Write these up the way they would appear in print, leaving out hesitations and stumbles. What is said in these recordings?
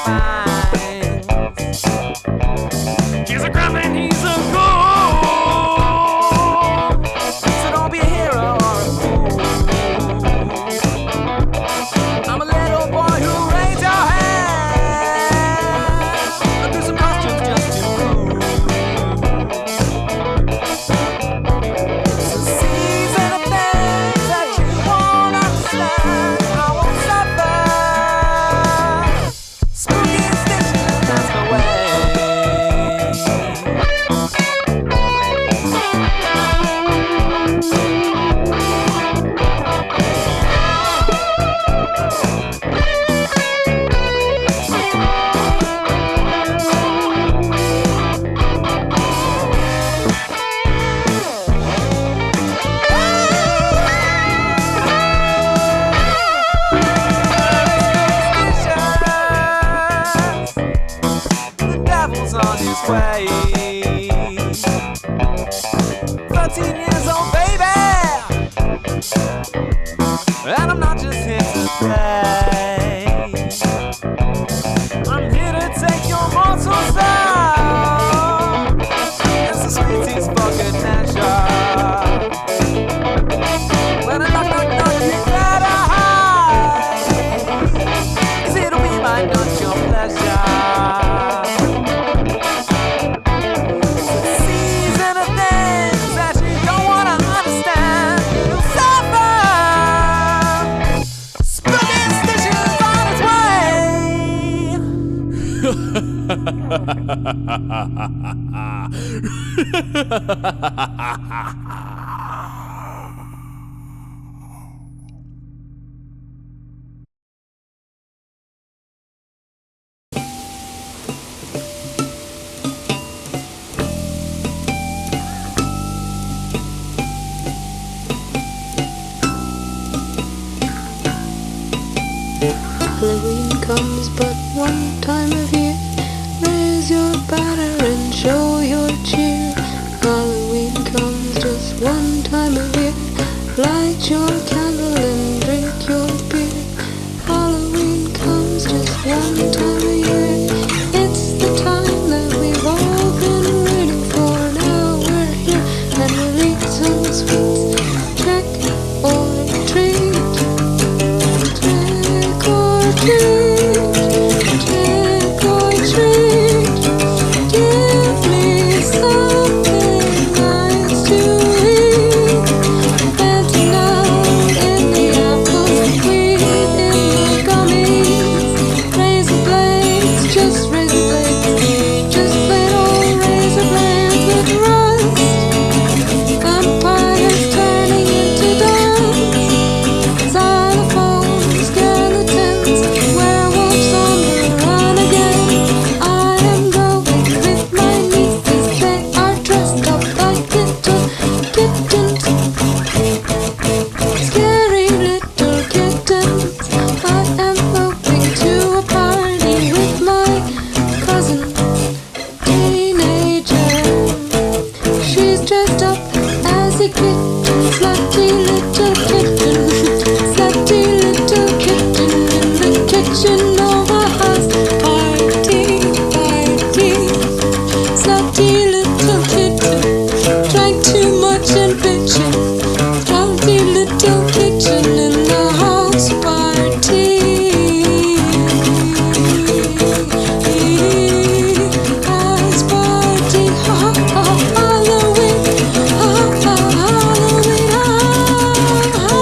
finds. He's a crime and he's a ghoul. So don't be a hero or a fool. I'm a little boy who raised your hand. I'll do some costumes just to prove. So seize anything that you won't understand. I won't suffer. Spookystation, that's the way. The devil's on his way. 13 years old, baby. And I'm not just here to play. I'm here to take your mortal soul. It's a sweeties for good measure. When I knock, knock, knock, you better hide. 'Cause it'll be my not your pleasure. So seize the things that you don't wanna understand. You'll suffer. Spookystition's on its Halloween comes but one time of year. Raise your banner and show your cheer. Halloween comes just one time of year. Light your candle and drink your beer. Halloween comes just one time of year. It's the time that we've all been waiting for. Now we're here and we'll eat some sweets. Trick or treat. Trick or treat. Trick or treat. Give me something nice to eat. Planting out in the apples, weed in the gummies. Razor blades, just razor blades. Just plain old razor blades with rust. Vampires turning into dust. Xylophones, skeletons, werewolves on the run again. I am going with my nieces. They are dressed up like little kittens. Scary little kittens. I am moving to a party with my cousin, teenager. She's dressed up as a kitten, slutty little kitten, slutty little kitten in the kitchen of a house party, party. Slutty little kitten, drank too much and bitchin'. Slutty little kitten in the house party. House party, ha ha, Halloween, ha ha, Halloween, ha ha,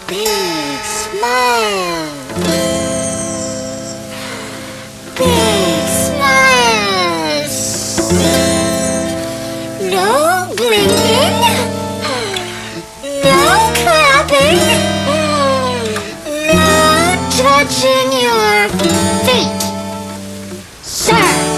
Big smile. Big smiles. No blinking. No touching your feet, sir.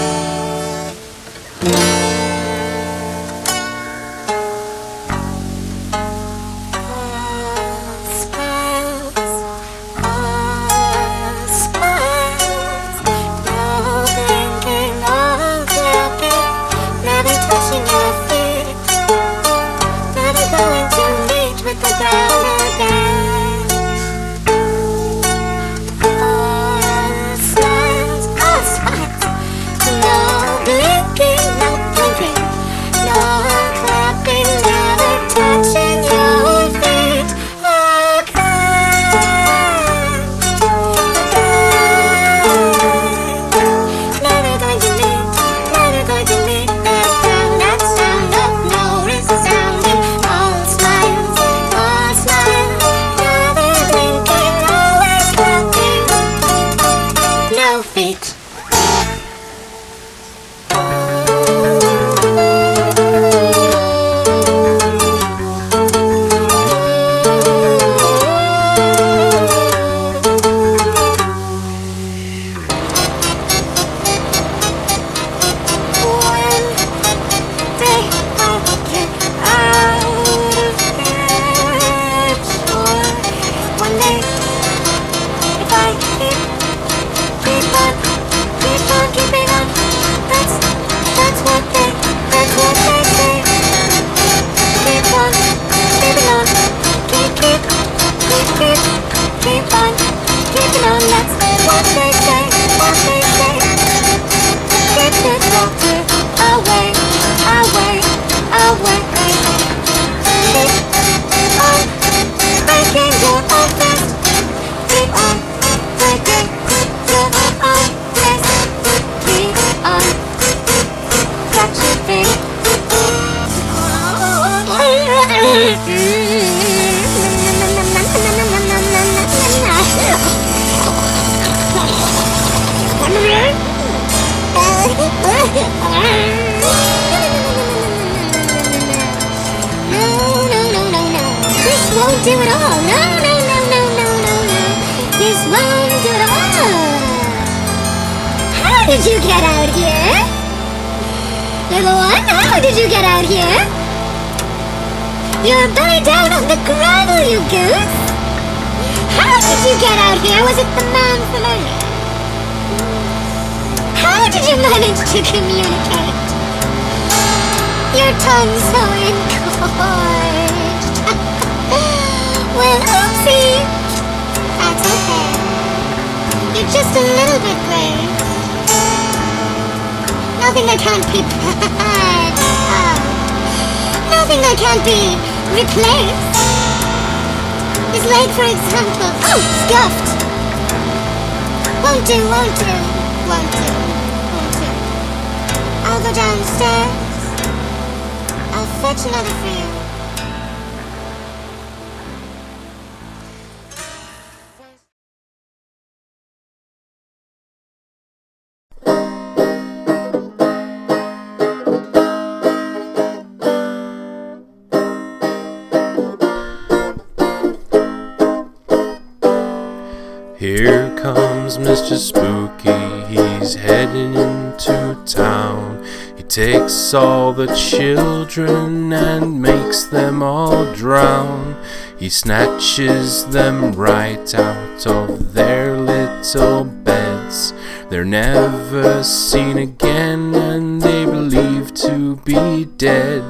Here comes Mr. Spooky, he's heading into town. He takes all the children and makes them all drown. He snatches them right out of their little beds. They're never seen again and they believe to be dead.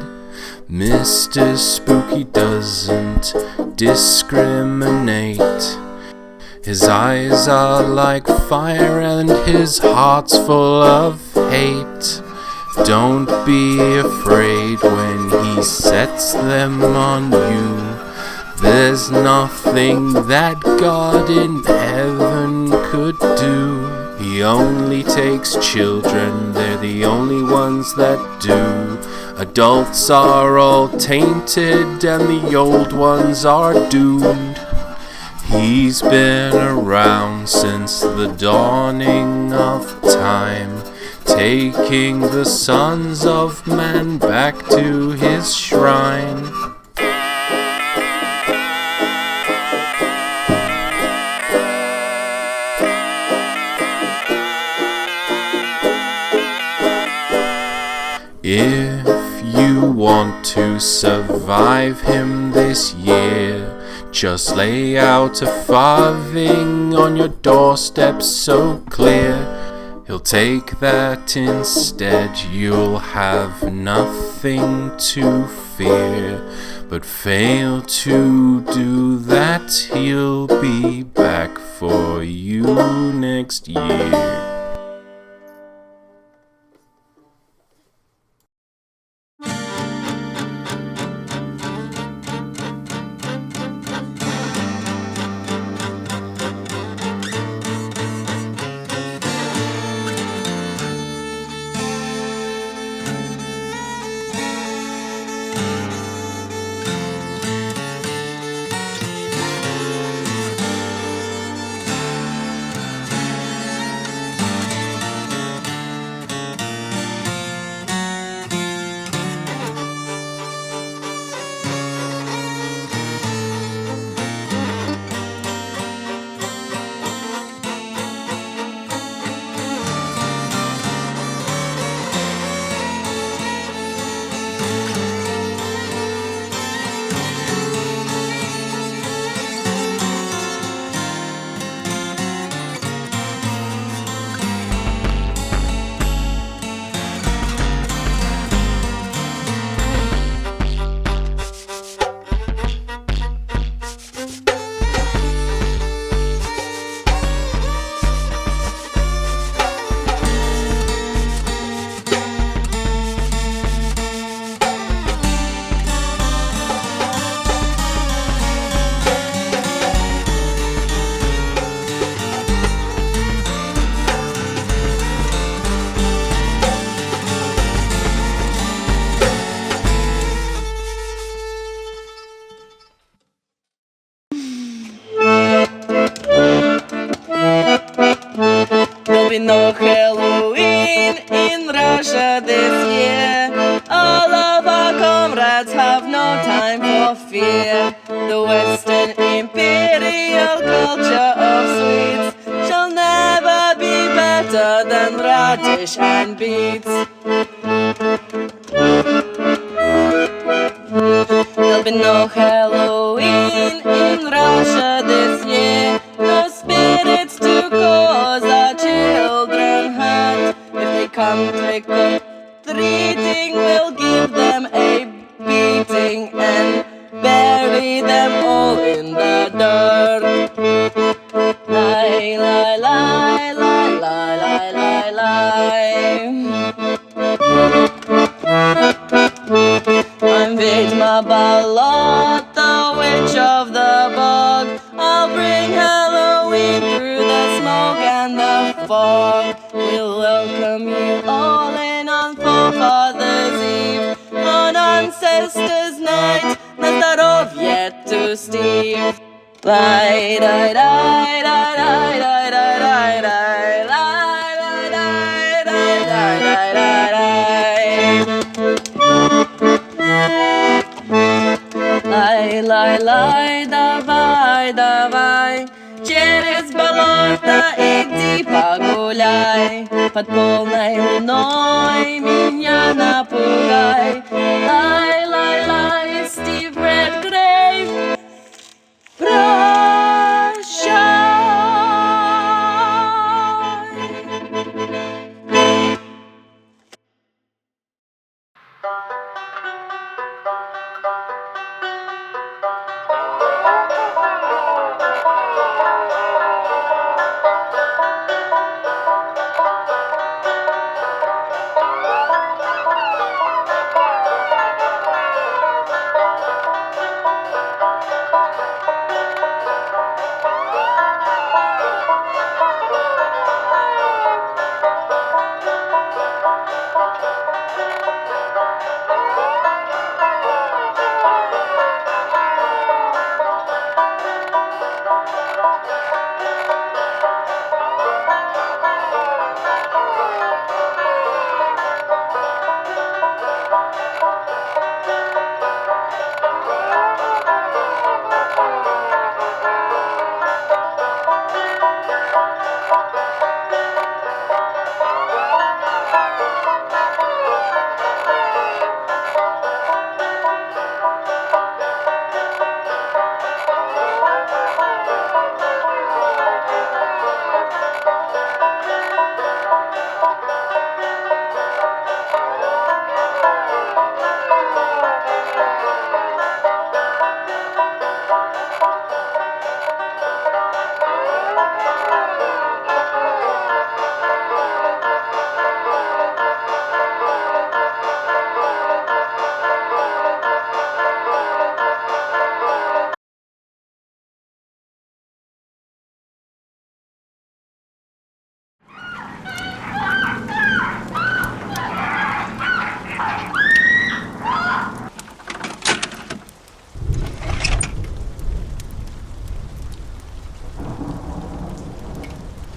Mr. Spooky doesn't discriminate. His eyes are like fire and his heart's full of hate. Don't be afraid when he sets them on you. There's nothing that God in heaven could do. He only takes children, they're the only ones that do. Adults are all tainted and the old ones are doomed. He's been around since the dawning of time, taking the sons of man back to his shrine. If you want to survive him this year, just lay out a farthing on your doorstep so clear. He'll take that instead, you'll have nothing to fear. But fail to do that, he'll be back for you next year. No Halloween in Russia this year. All of our comrades have no time for fear. The Western imperial culture of sweets shall never be better than radish and beets. There'll be no Halloween in Russia this year. No spirits to cause our children hurt. If they come trick-or-treating, we'll give them a beating and bury them all in the dirt. Lie, lie, lie, lie, lie, lie, lie, lie. I'm Vedьма Balot, the witch of the bog. I'll bring Halloween through the smoke and the fog. We'll welcome you all in on Forefathers' Eve, on Ancestors' Night, Nazarov yet to Steve. Lie, lie, lie, lie, lie, lie, lie, lie, lie, lie, lie, lie, lie, lie, lie. Лай, лай, давай, давай, через болото иди погуляй, под полной луной меня напугай. Лай, лай, лай, Steve Redgrave, прощай.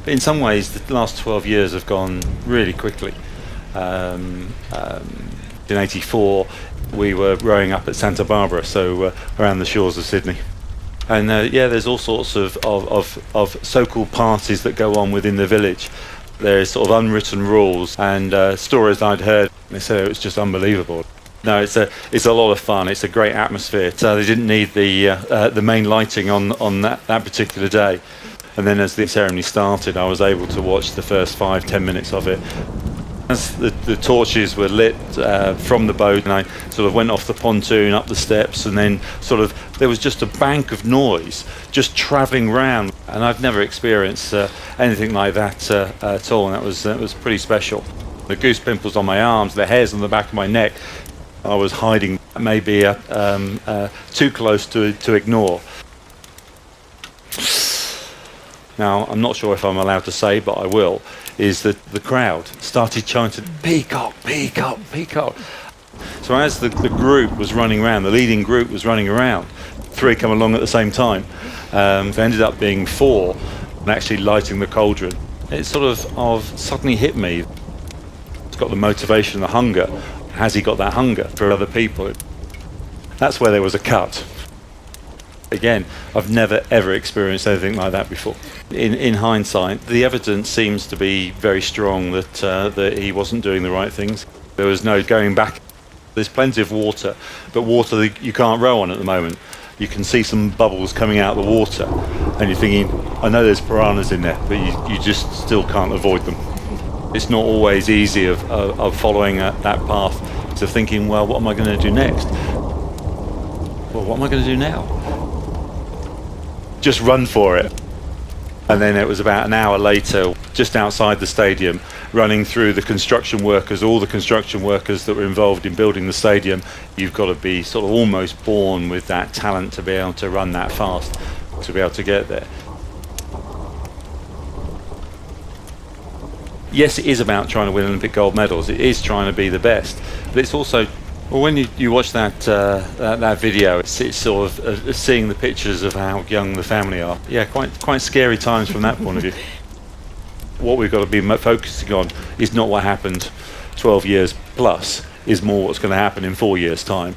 In some ways, the last 12 years have gone really quickly. In '84, we were rowing up at Santa Barbara, so around the shores of Sydney. And there's all sorts of so-called parties that go on within the village. There's sort of unwritten rules and stories I'd heard. They said it was just unbelievable. No, it's a lot of fun. It's a great atmosphere. So they didn't need the main lighting on that particular day. And then as the ceremony started, I was able to watch the first 5-10 minutes of it. As the torches were lit from the boat, and I sort of went off the pontoon, up the steps, and then sort of there was just a bank of noise just travelling round. And I've never experienced anything like that at all, and that was pretty special. The goose pimples on my arms, the hairs on the back of my neck, I was hiding maybe too close to ignore. Now, I'm not sure if I'm allowed to say, but I will, is that the crowd started chanting, "Peacock, peacock, peacock." So as the group was running around, the leading group was running around, 3 come along at the same time. There ended up being 4 and actually lighting the cauldron. It sort of suddenly hit me. It's got the motivation, the hunger. Has he got that hunger for other people? That's where there was a cut. Again, I've never ever experienced anything like that before. In hindsight, the evidence seems to be very strong that he wasn't doing the right things. There was no going back. There's plenty of water, but water that you can't row on at the moment. You can see some bubbles coming out of the water, and you're thinking, I know there's piranhas in there, but you just still can't avoid them. It's not always easy of following that path, to thinking, well, what am I going to do next? Well, what am I going to do now? Just run for it. And then it was about an hour later, just outside the stadium, running through the construction workers, all the construction workers that were involved in building the stadium. You've got to be sort of almost born with that talent to be able to run that fast, to be able to get there. Yes, it is about trying to win Olympic gold medals. It is trying to be the best, but it's also, well, when you watch that video, it's sort of seeing the pictures of how young the family are. Yeah, quite scary times from that point of view. What we've got to be focusing on is not what happened 12 years plus, is more what's going to happen in 4 years' time.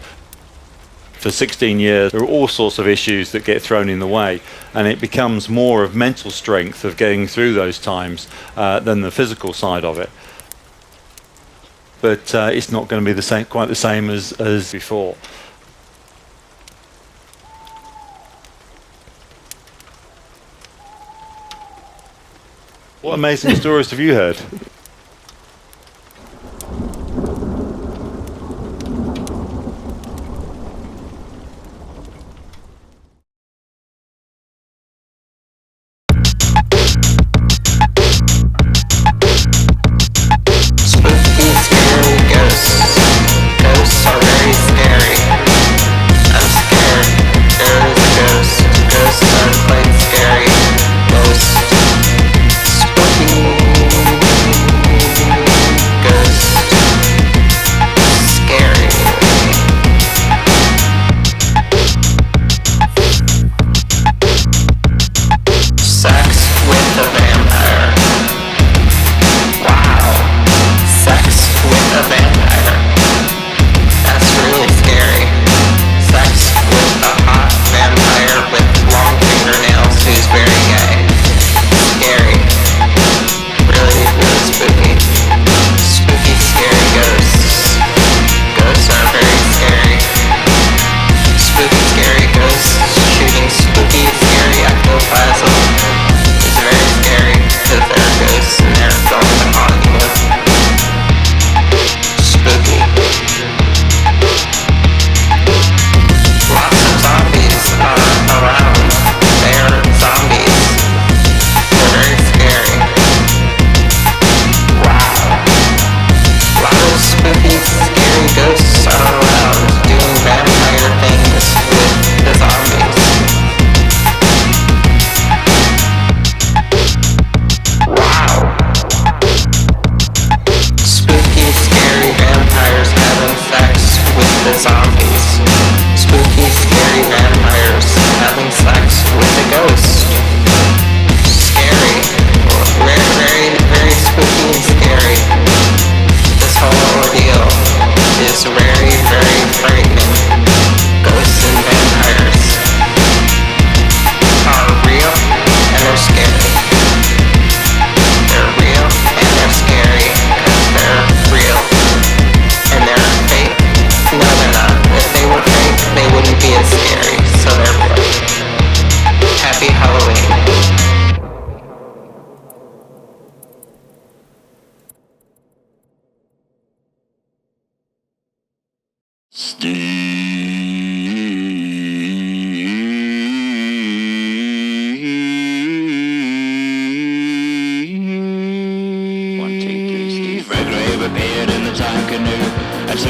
For 16 years, there are all sorts of issues that get thrown in the way, and it becomes more of mental strength of getting through those times than the physical side of it. But it's not going to be quite the same as before. What amazing stories have you heard?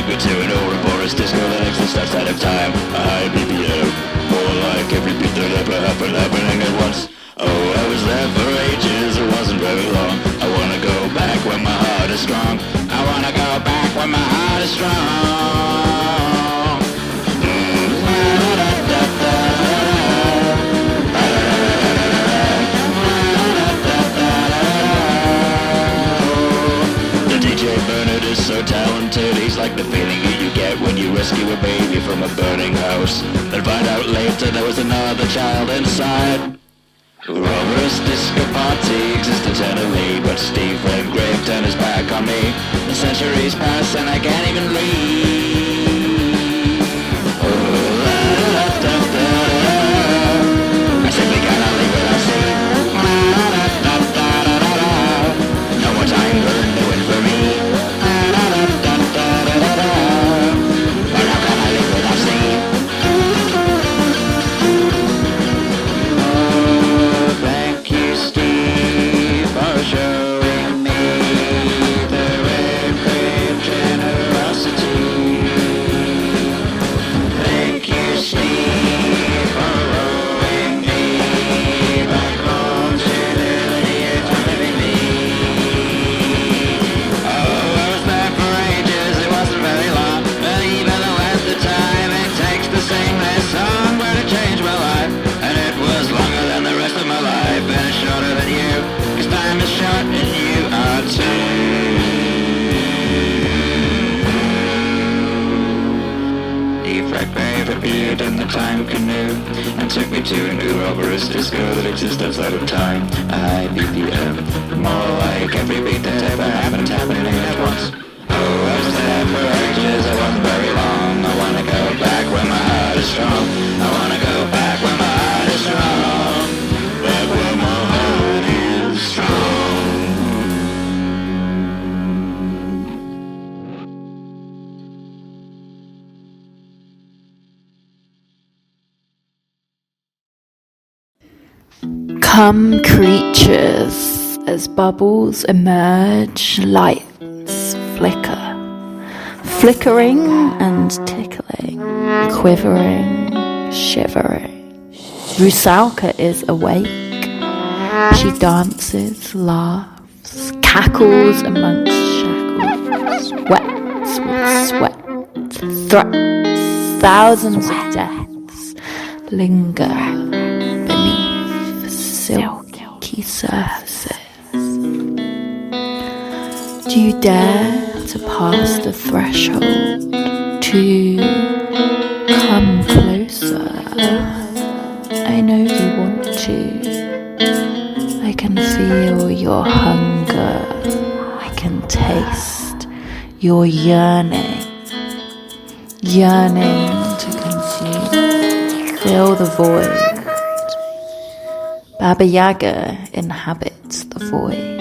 take me to an Ouroboros disco that actually starts out of time. A high BPM, more like every beat that ever happened happening at once. Oh, I was there for ages, it wasn't very long. I wanna go back when my heart is strong. I wanna go back when my heart is strong. So talented, he's like the feeling you get when you rescue a baby from a burning house, then find out later there was another child inside. Ouroboros disco party exists eternally, but Steve Redgrave turned his back on me. The centuries pass and I can't even leave. I simply cannot leave without seeing. No more time for doing for me. In the time canoe and took me to an Ouroboros disco that exists outside of time. A high BPM, more like every beat that ever happened happening at once. Oh, I was there for ages, it wasn't very long. I wanna go back when my heart is strong. I wanna go back when my heart is strong. Back when my heart is strong. Come creatures, as bubbles emerge, lights flicker, flickering and tickling, quivering, shivering. Rusalka is awake. She dances, laughs, cackles amongst shackles, wets with sweat, threats, thousands of deaths linger silky surfaces. Do you dare to pass the threshold, to come closer? I know you want to. I can feel your hunger. I can taste your yearning to consume. Fill the void. Baba Yaga inhabits the void.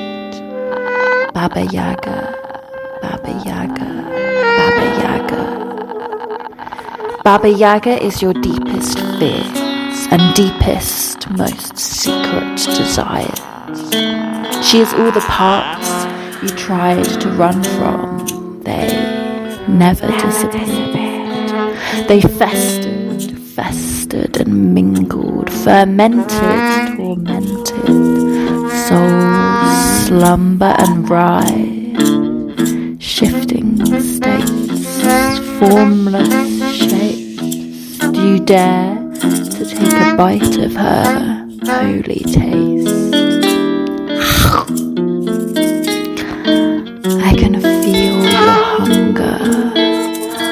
Baba Yaga, Baba Yaga, Baba Yaga. Baba Yaga is your deepest fears and deepest, most secret desires. She is all the parts you tried to run from. They never disappeared. They festered and mingled, fermented, tormented. Souls slumber and rise, shifting states, formless shapes. Do you dare to take a bite of her holy taste? I can feel your hunger.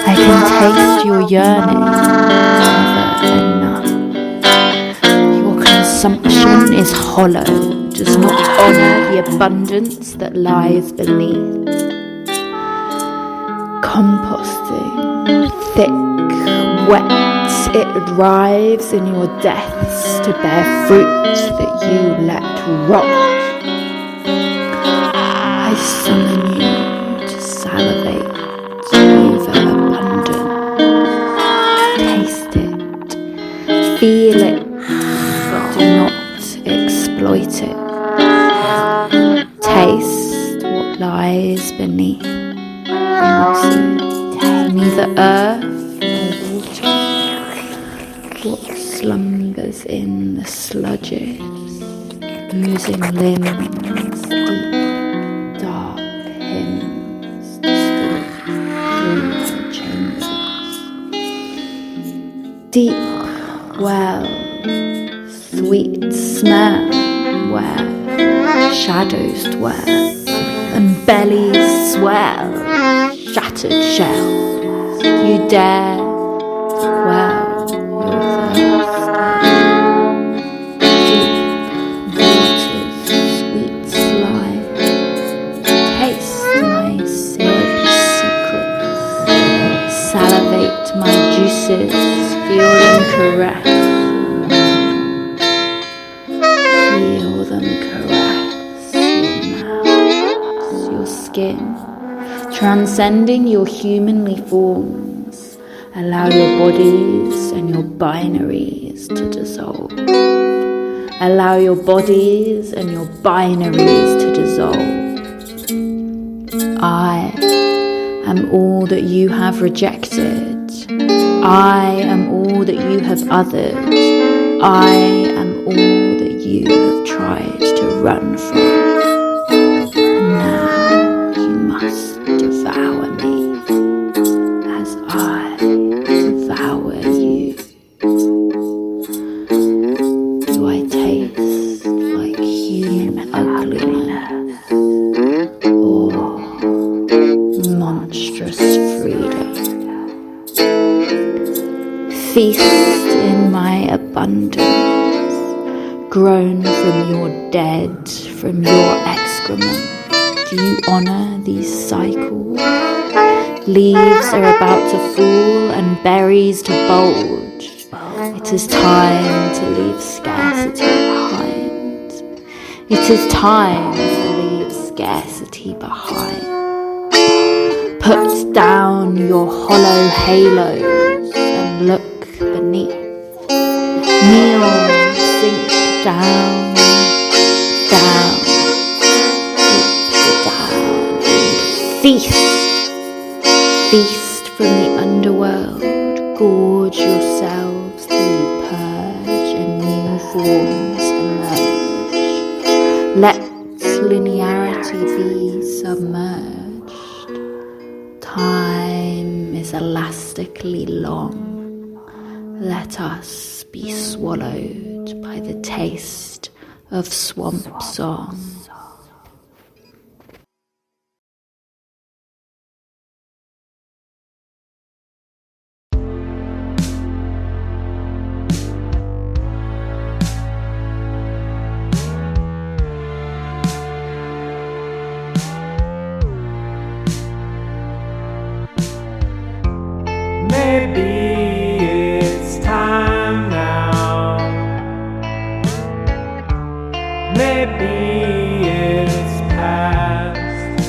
I can taste your yearning. Consumption is hollow, does not honour the abundance that lies beneath. Composting, thick, wet, it drives in your deaths to bear fruit that you let rot. I summon you to salivate over abundance. Taste it, feel it, do not exploit it. Taste what lies beneath the mosses. the earth or water? What slumbers in the sludges, oozing limbs, deep, dark hymns to speak through the chambers? Deep wells, sweet smell, where shadows dwell, and bellies swell, shattered shells. You dare to quell your thirst. Deep waters, sweet slime, taste my syrupy secrets, salivate my juices, feel them caress. Feel them caress your mouth, your skin, transcending your humanly forms. Allow your bodies and your binaries to dissolve. Allow your bodies and your binaries to dissolve. I am all that you have rejected. I am all that you have othered. I am all that you have tried to run from. Now you must devour me as I devour you. Do I taste like human ugliness or monstrous freedom? Feast in my abundance, grown from your dead, from your excrement. Do you honour these cycles? Leaves are about to fall and berries to bulge. It is time to leave scarcity behind. It is time to leave scarcity behind. Put down your hollow halos and look beneath. Kneel, sink down, down, deep down, and feast. Feast from the underworld, gorge yourselves till you purge and new forms emerge. Let linearity be submerged. Time is elastically long. Let us be swallowed by the taste of swamp song. Maybe it's time now. Maybe it's past.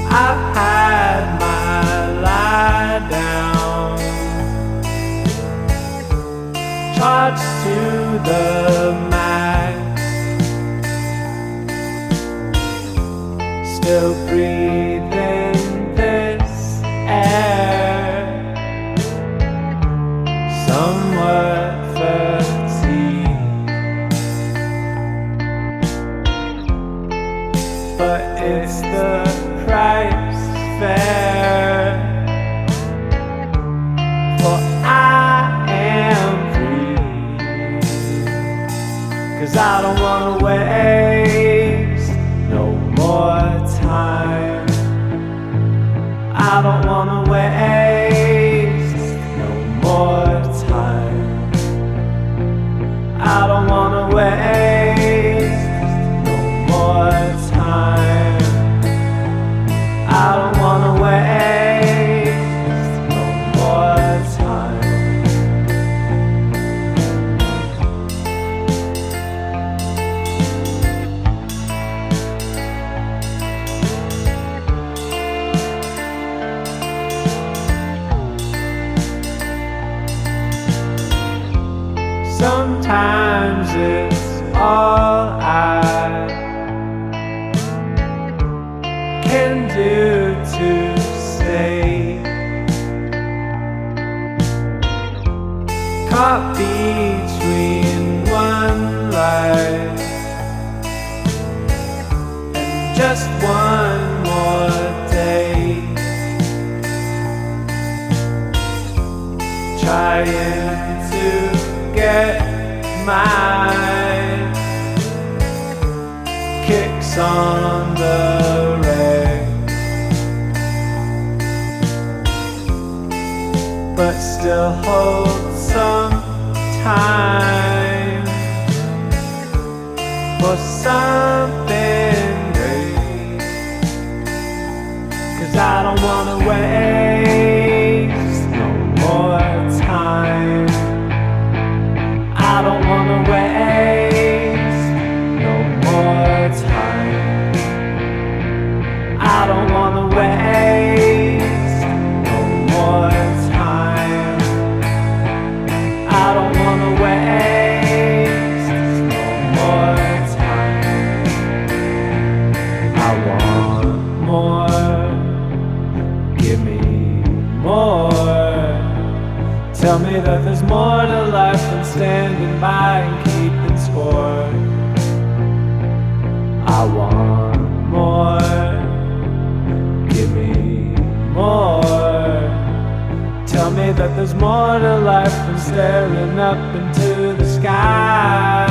I've had my lie down, charged to the max, still breathing this air, somewhat fatigued, but it's the price fair, for I am free, 'cause I don't wanna waste no more time. I don't wanna waste no more time. I don't wanna waste no more time. I don't wanna waste no more time. Sometimes it's all I can do to caught between one life and just one more day, trying to get my kicks on the reg, but still hold some time for something great, 'cause I don't wanna waste no more time. I don't wanna waste no more time. I don't wanna waste no more time. I don't wanna waste no more time. I want more. Give me more. Tell me that there's more to life than standing by and keeping score. I want more. Give me more. Tell me that there's more to life than staring up into the sky.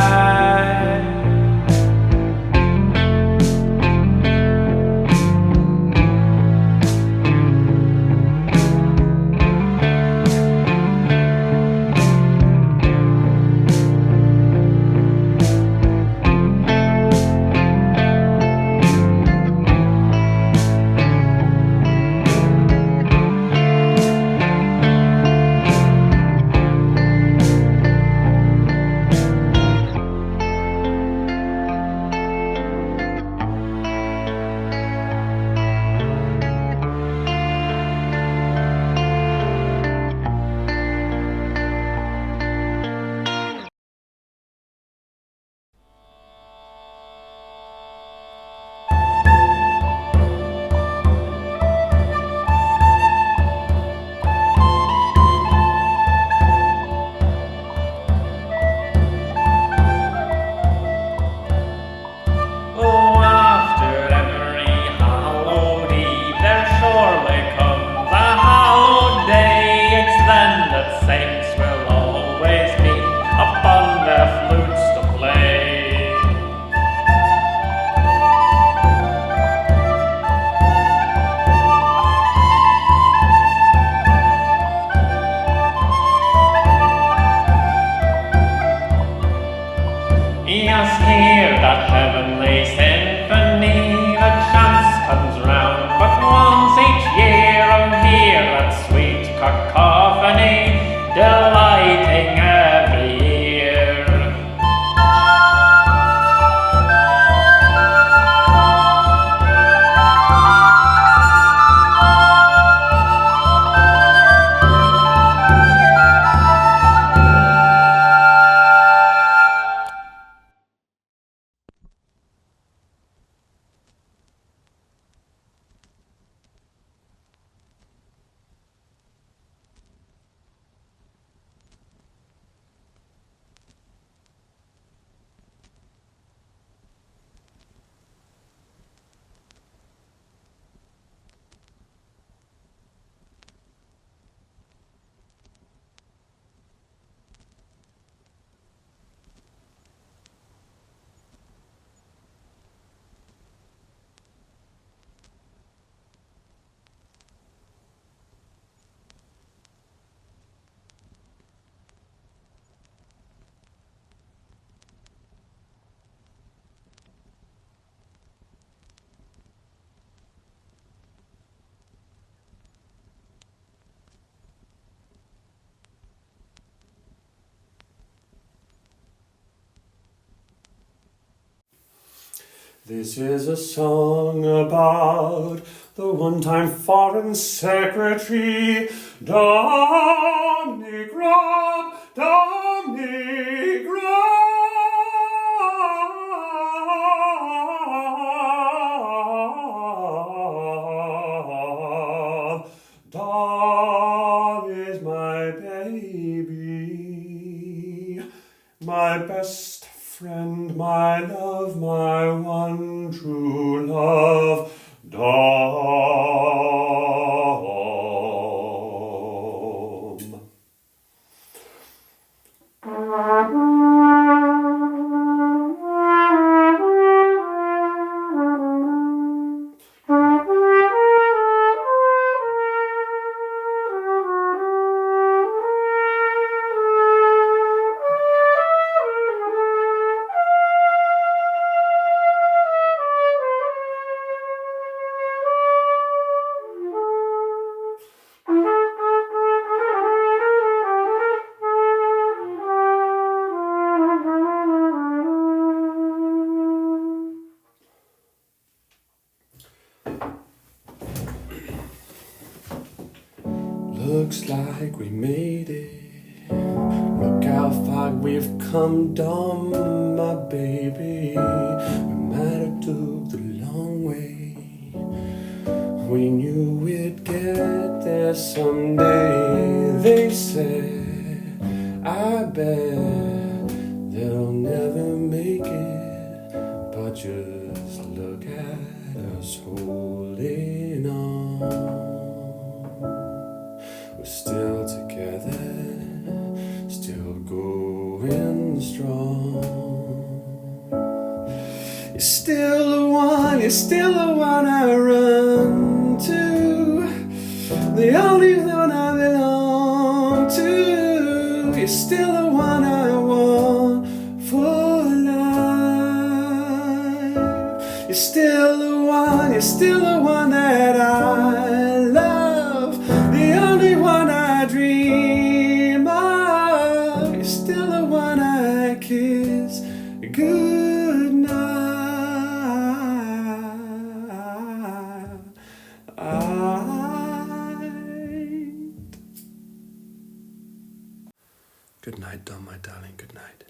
This is a song about the one-time foreign secretary, Dom Negro, Dom Negro. Dom is my baby. my best friend, my love, my one true love, Dom. Looks like we made it. Look how far we've come, Dom, my baby. We might have took the long way. We knew we'd get there someday. They said, I bet they'll never make it. But just look at us holding on. We're still together, still going strong. You're still the one I run to. The only one I belong to. You're still the one I want for life. You're still the one that I love. The only one I dream of. You're still the one I kiss good night. Good night, Dom, my darling, good night.